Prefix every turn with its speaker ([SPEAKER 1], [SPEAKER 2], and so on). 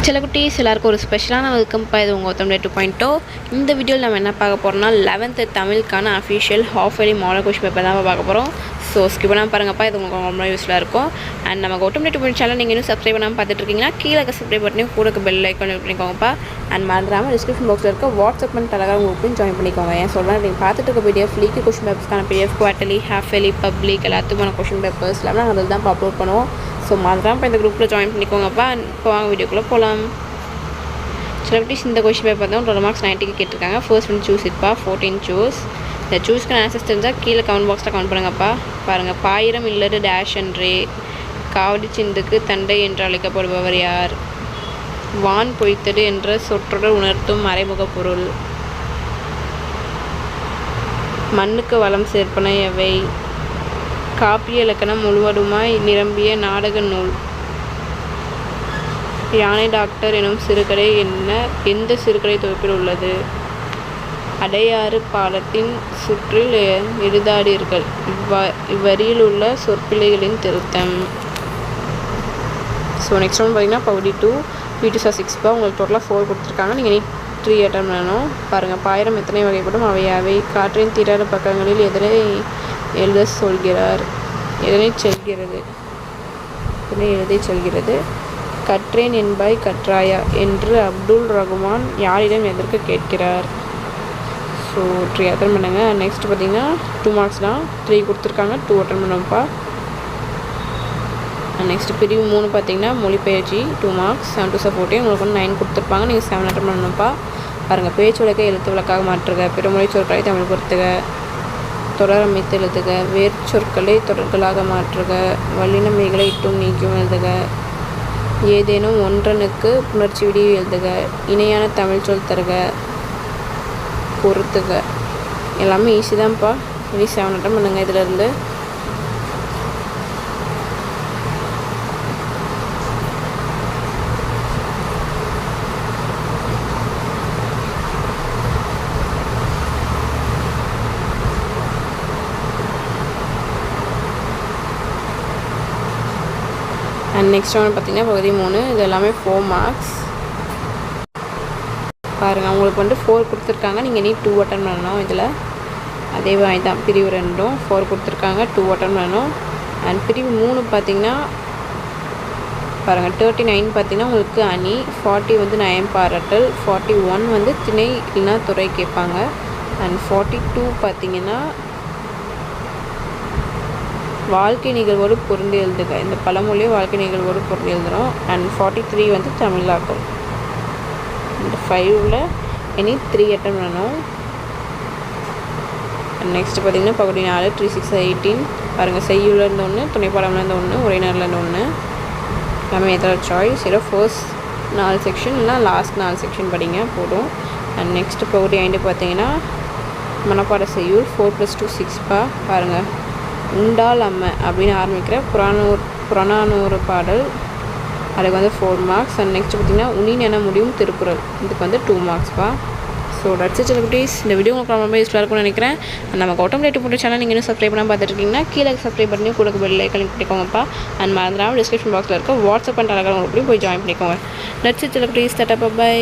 [SPEAKER 1] சில குட்டீஸ் எல்லாருக்கும் ஒரு ஸ்பெஷலான வெல்கம்ப்பா. இது உங்கள் தமிழ் 2.0. இந்த வீடியோவில் நம்ம என்ன பார்க்க போகிறோம்னா 11th தமிழுக்கான official half yearly model question paper தான் பார்க்க போகிறோம். ஸோ ஸ்கிப் பண்ணாமல் பாருங்கப்பா, இது உங்களுக்கு ரொம்ப யூஸ்ஃபுல்லாக இருக்கும். அண்ட் நம்ம கௌதம் 2.0 சேனல் நீங்கள் இன்னும் சப்ஸ்கிரைப் பண்ணாமல் பார்த்துட்டு இருக்கீங்கன்னா கீழே சப்ஸ்கிரைப் பண்ணி கூட பெல் ஐக்கான் பண்ணிக்கோங்கப்பா. அண்ட் மறந்துடாமல் டிஸ்கிரிப்ஷன் பாக்ஸில் இருக்க வாட்ஸ்அப் அண்ட் டெலகிராம் குரூப்பையும் ஜாயின் பண்ணிக்கோங்க. ஏன் சொல்கிறேன், நீங்கள் பார்த்துட்டு இருக்க பிடிஎஃப் லீக்கு கொஸ்டின் பேப்பர்ஸ்க்கான PDF quarterly, half yearly, public எல்லாத்துக்குமான கொஸ்டின் பேப்பர்ஸ் எல்லாமே நாங்கள் அதில் தான் அப்லோட் பண்ணுவோம். ஸோ மறந்துடாமல் இந்த குரூப்பில் ஜாயின் பண்ணிக்கோங்கப்பா. இப்போ வாங்க வீடியோக்குள்ளே போகலாம். சில குட்டீஸ் இந்த கொஸ்டின் பேப்பர் தான் 12 மார்க்ஸ் 90க்கு கேட்டிருக்காங்க. ஃபர்ஸ்ட் வந்து சூஸ் இட்பா 14 சூஸ். இந்த சூஸ்க்கு ஆன்சர்ஸ் தெரிஞ்சால் கீழே கமெண்ட் பாக்ஸில் கமெண்ட் பண்ணுங்கப்பா. பாருங்கள், பாயிரம் இல்லது டேஷ் என்றே காவடி சிந்துக்கு தண்டை என்று அழைக்கப்படுபவர் யார்? வான் பொய்த்தது என்ற சொற்றொடர் உணர்த்தும் மறைமுக பொருள். மண்ணுக்கு வளம் சேர்ப்பன எவை? காப்பிய இலக்கணம் முழுவதுமாய் நிரம்பிய நாடக நூல். யானை டாக்டர் எனும் சிறுகதை எந்த சிறுகதை தொகுப்பில் உள்ளது? அடையாறு பாலத்தின் சுற்றில் எழுதாடீர்கள். இவ்வரியில் உள்ள சொற்பிழைகளின் திருத்தம். ஸோ நெக்ஸ்ட் ஒன்று பார்த்தீங்கன்னா பகுதி 2 P2 6 உங்களுக்கு டோட்டலாக 4 கொடுத்துருக்காங்க. நீங்கள் 3 அட்டம் பண்ணணும். பாருங்கள், பாயிரம் எத்தனை வகைப்படும்? அவை காற்றின் தீராத பக்கங்களில் எதனை எழுத சொல்கிறார்? எதனை எழுதி செல்கிறது? கற்றேன் என்பாய் கற்றாயா என்று அப்துல் ரகுமான் யாரிடம் எதற்கு கேட்கிறார்? ஸோ 3 அட்டன் பண்ணுங்க. நெக்ஸ்ட் பார்த்தீங்கன்னா 2 மார்க்ஸ் தான், 3 கொடுத்துருக்காங்க, 2 அட்டன் பண்ணுவோம்ப்பா. நெக்ஸ்ட் பிரிவு 3 பார்த்தீங்கன்னா மொழிபெயர்ச்சி 2 மார்க்ஸ் 7 to 14 உங்களுக்கு வந்து 9 கொடுத்துருப்பாங்க. நீங்கள் 7 அட்டன் பண்ணணும்ப்பா. பாருங்கள், பேச்சு வழக்கை எழுத்து வழக்காக மாற்றுக, பிறமொழி சொற்களை தமிழ் பொறுத்துக, தொடர் அமைத்து எழுதுக, வேறு சொற்களை தொடர்களாக மாற்றுக, வல்லினமைகளை இட்டும் நீக்கியும் எழுதுக, ஏதேனும் ஒன்றனுக்கு புணர்ச்சி விடி எழுதுக, இணையான தமிழ் சொல் தருக, பொறுத்துக. எல்லாமே ஈஸி தான்ப்பா. இது 7 அட்டம் பண்ணுங்க. இதிலேருந்து அண்ட் நெக்ஸ்ட் ஒன்று பார்த்தீங்கன்னா பகுதி 3 இது எல்லாமே 4 மார்க்ஸ். பாருங்கள், அவங்களுக்கு வந்து 4 கொடுத்துருக்காங்க. நீங்கள் 2 அட்டன் பண்ணணும். இதில் அதே மாதிரி தான் பிரிவு 2ம் 4 கொடுத்துருக்காங்க, 2 அட்டன் பண்ணணும். அண்ட் பிரிவு 3 பார்த்தீங்கன்னா பாருங்கள், 39 பார்த்தீங்கன்னா உங்களுக்கு அணி, 40 வந்து நயம் பாராட்டல், 41 வந்து திணை இல்லைன்னா துறை கேட்பாங்க. அண்ட் 42 பார்த்தீங்கன்னா வாழ்க்கை நிகழ்வோடு பொருந்தி எழுதுக. இந்த பழமொழியை வாழ்க்கை நிகழ்வோடு பொருந்தி எழுதுகிறோம். அண்ட் 43 வந்து தமிழாக்கம். இந்த 5ல் 3 அட்டன் பண்ணணும். நெக்ஸ்ட் பார்த்தீங்கன்னா பகுதி 4 3 6 18 பாருங்கள், செய்யுள்ளேருந்து 1, துணைப்பாடம்லேருந்து 1, உரைநர்லேருந்து 1 எல்லாமே எதாவது சாய்ஸ். இல்லை ஃபர்ஸ்ட் 4 செக்ஷன் இல்லைனா லாஸ்ட் 4 செக்ஷன் படிங்க போதும். அண்ட் நெக்ஸ்ட் பகுதி 5 பார்த்தீங்கன்னா மனப்பாட செய்யுள் 4 + 2 6 பாருங்கள், உண்டால் அம்மை அப்படின்னு ஆரம்பிக்கிற புறநானூறு பாடல், அதுக்கு வந்து 4 மார்க்ஸ். அண்ட் நெக்ஸ்ட் பார்த்திங்கன்னா உனின் என முடியும் திருக்குறள், இதுக்கு வந்து 2 மார்க்ஸ்ப்பா. ஸோ தட்ஸ் இட் குட்டீஸ். இந்த வீடியோ உங்களுக்கு ரொம்ப யூஸ்ஃபுல்லாக இருக்கும்னு நினைக்கிறேன். நம்ம கௌதம் 2.0 சேனல் நீங்கள் இன்னும் சப்ஸ்கிரைப் பண்ணாமல் பார்த்துட்டு இருக்கீங்கன்னா கீழே சப்ஸ்கிரைப் பண்ணி கூட பெல் ஐக்கான் பண்ணிக்கோங்கப்பா. அண்ட் மறந்துடாமல் டிஸ்கிரிப்ஷன் பாக்ஸில் இருக்க வாட்ஸ்அப் அண்ட் டெலகிராம் குரூப்லையும் போய் ஜாயின் பண்ணிக்கோங்க. தட்ஸ் இட் குட்டீஸ். டாடா, பை.